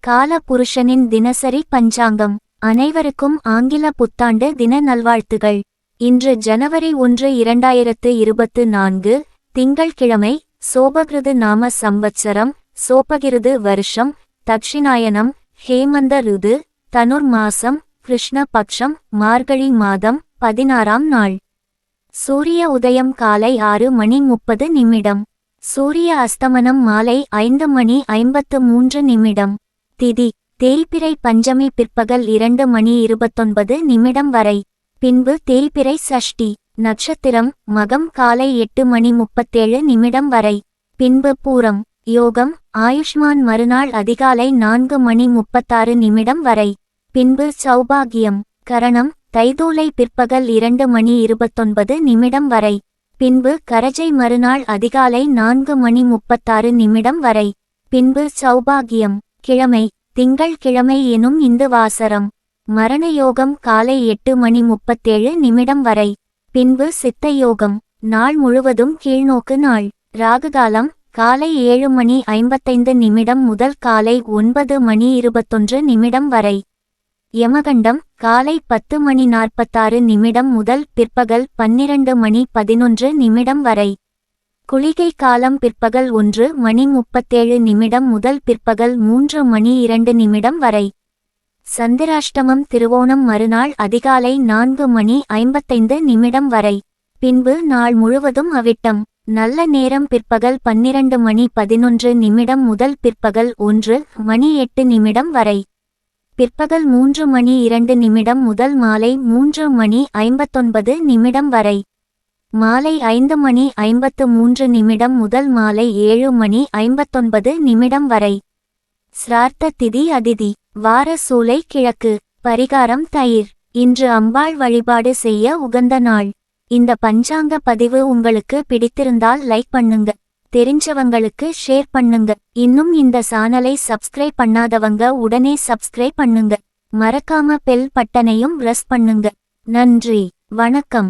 கால புருஷனின் தினசரி பஞ்சாங்கம். அனைவருக்கும் ஆங்கில புத்தாண்டு தின நல்வாழ்த்துகள். இன்று ஜனவரி 1, 2024, திங்கள்கிழமை. சோபகிருது நாம சம்வத்சரம், சோபகிருது வருஷம், தக்ஷிணாயனம், ஹேமந்த ருது, தனுர் மாசம், கிருஷ்ண பக்ஷம், மார்கழி மாதம், 16ஆம் நாள். சூரிய உதயம் காலை 6:30. சூரிய அஸ்தமனம் மாலை 5:53. திதி தேய்பிறை பஞ்சமி பிற்பகல் 2:29 வரை. பின்பு தேய்பிறை சஷ்டி. நட்சத்திரம் மகம் காலை 8:37 வரை. பின்பு பூரம். யோகம் ஆயுஷ்மான் மறுநாள் அதிகாலை 4:36 வரை. பின்பு சௌபாகியம். கரணம் தைதூலை பிற்பகல் 2:29 வரை. பின்பு கரஜை மறுநாள் அதிகாலை 4:36 வரை. பின்பு சௌபாகியம். கிழமை திங்கள் கிழமை எனும் இந்து வாசரம். மரண யோகம் காலை 8:37 வரை. பின்பு சித்த யோகம். நாள் முழுவதும் கீழ்நோக்கு நாள். ராகுகாலம் காலை 7:55 முதல் காலை 9:21 வரை. யமகண்டம் காலை 10:46 முதல் பிற்பகல் 12:11 வரை. குளிகை காலம் பிற்பகல் 1:37 முதல் பிற்பகல் 3:02 வரை. சந்திராஷ்டமம் திருவோணம் மறுநாள் அதிகாலை 4:55 வரை. பின்பு நாள் முழுவதும் அவிட்டம். நல்ல நேரம் பிற்பகல் 12:11 முதல் பிற்பகல் 1:08 வரை. பிற்பகல் 3:02 முதல் மாலை 3:59 வரை. மாலை 5:53 முதல் மாலை 7:59 வரை. சிரார்த்த திதி அதிதி. வார சூலை கிழக்கு. பரிகாரம் தயிர். இன்று அம்பாள் வழிபாடு செய்ய உகந்த நாள். இந்த பஞ்சாங்க பதிவு உங்களுக்கு பிடித்திருந்தால் லைக் பண்ணுங்க. தெரிஞ்சவங்களுக்கு ஷேர் பண்ணுங்க. இன்னும் இந்த சேனலை சப்ஸ்கிரைப் பண்ணாதவங்க உடனே சப்ஸ்கிரைப் பண்ணுங்க. மறக்காம பெல் பட்டனையும் பிரஸ் பண்ணுங்க. நன்றி, வணக்கம்.